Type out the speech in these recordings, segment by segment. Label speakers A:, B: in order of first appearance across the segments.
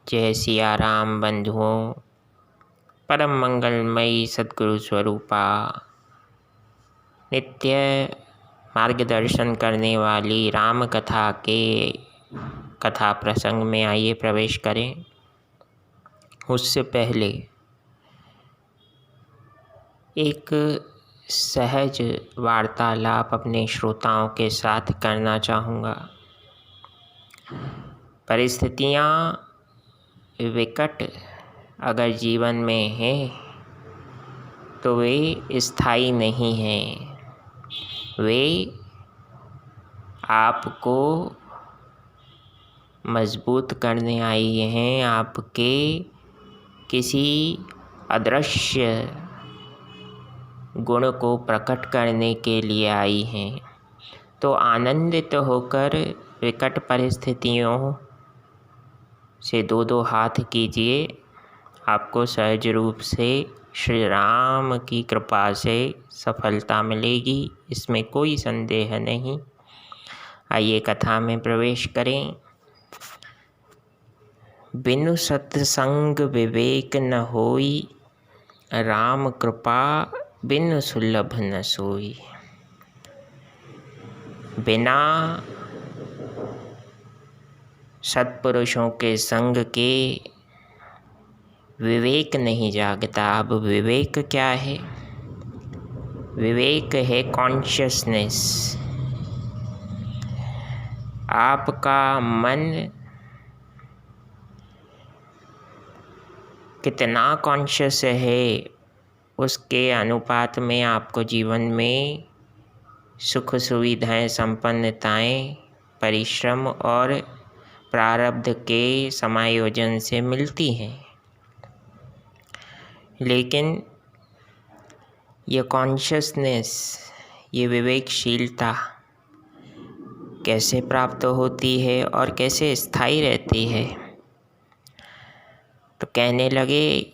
A: जय सिया राम बंधुओं। परम मंगलमयी सद्गुरु स्वरूपा नित्य मार्गदर्शन करने वाली राम कथा के कथा प्रसंग में आइए प्रवेश करें। उससे पहले एक सहज वार्तालाप अपने श्रोताओं के साथ करना चाहूँगा। परिस्थितियाँ विकट अगर जीवन में हैं तो वे स्थायी नहीं हैं। वे आपको मजबूत करने आई हैं, आपके किसी अदृश्य गुण को प्रकट करने के लिए आई हैं। तो आनंदित होकर विकट परिस्थितियों से दो हाथ कीजिए। आपको सहज रूप से श्री राम की कृपा से सफलता मिलेगी, इसमें कोई संदेह नहीं। आइए कथा में प्रवेश करें। बिनु सत्संग विवेक न होई, राम कृपा बिनु सुलभ न सोई। बिना सत्पुरुषों के संग के विवेक नहीं जागता। अब विवेक क्या है? विवेक है कॉन्शियसनेस। आपका मन कितना कॉन्शियस है, उसके अनुपात में आपको जीवन में सुख सुविधाएं, संपन्नताएं, परिश्रम और प्रारब्ध के समायोजन से मिलती हैं। लेकिन ये कॉन्शियसनेस, ये विवेकशीलता कैसे प्राप्त होती है और कैसे स्थायी रहती है? तो कहने लगे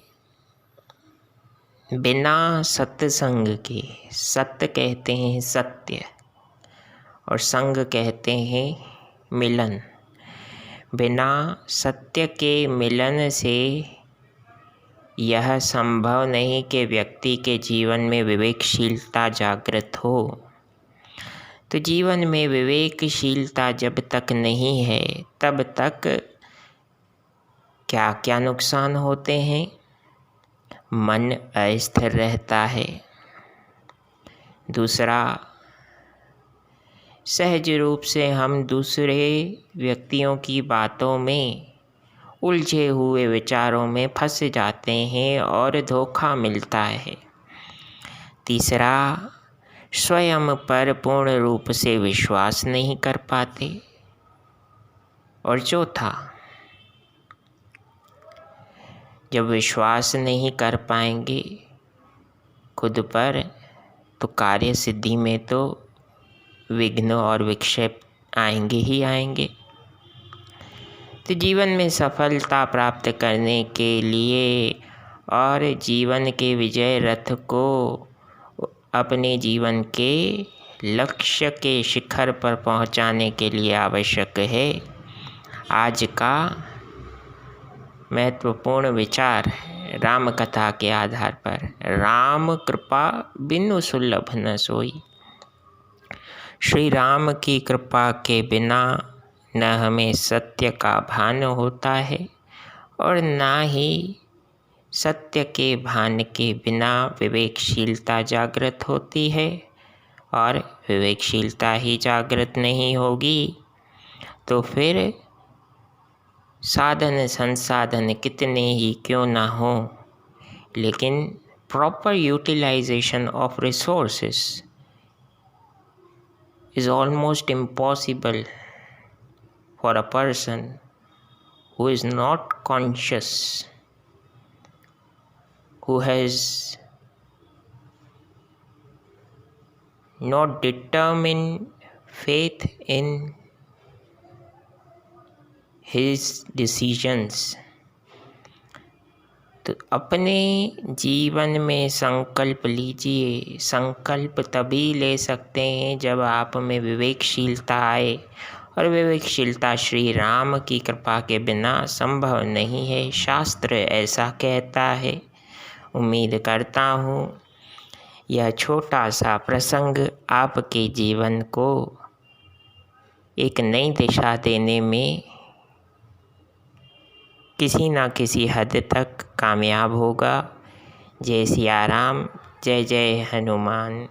A: बिना सत्संग के, सत्य कहते हैं सत्य और संग कहते हैं मिलन। बिना सत्य के मिलन से यह संभव नहीं कि व्यक्ति के जीवन में विवेकशीलता जागृत हो। तो जीवन में विवेकशीलता जब तक नहीं है तब तक क्या क्या नुकसान होते हैं? मन अस्थिर रहता है। दूसरा, सहज रूप से हम दूसरे व्यक्तियों की बातों में, उलझे हुए विचारों में फंस जाते हैं और धोखा मिलता है। तीसरा, स्वयं पर पूर्ण रूप से विश्वास नहीं कर पाते। और चौथा, जब विश्वास नहीं कर पाएंगे खुद पर तो कार्य सिद्धि में तो विघ्न और विक्षेप आएंगे ही आएंगे। तो जीवन में सफलता प्राप्त करने के लिए और जीवन के विजय रथ को अपने जीवन के लक्ष्य के शिखर पर पहुंचाने के लिए आवश्यक है आज का महत्वपूर्ण विचार राम कथा के आधार पर, राम कृपा बिनु सुलभ न सोई। श्री राम की कृपा के बिना न हमें सत्य का भान होता है और ना ही सत्य के भान के बिना विवेकशीलता जागृत होती है। और विवेकशीलता ही जागृत नहीं होगी तो फिर साधन संसाधन कितने ही क्यों ना हो, लेकिन proper utilization of resources is almost impossible for a person who is not conscious, who has not determined faith in his decisions। तो अपने जीवन में संकल्प लीजिए। संकल्प तभी ले सकते हैं जब आप में विवेकशीलता आए और विवेकशीलता श्री राम की कृपा के बिना संभव नहीं है, शास्त्र ऐसा कहता है। उम्मीद करता हूँ यह छोटा सा प्रसंग आपके जीवन को एक नई दिशा देने में किसी न किसी हद तक कामयाब होगा। जय सिया राम, जय जय हनुमान।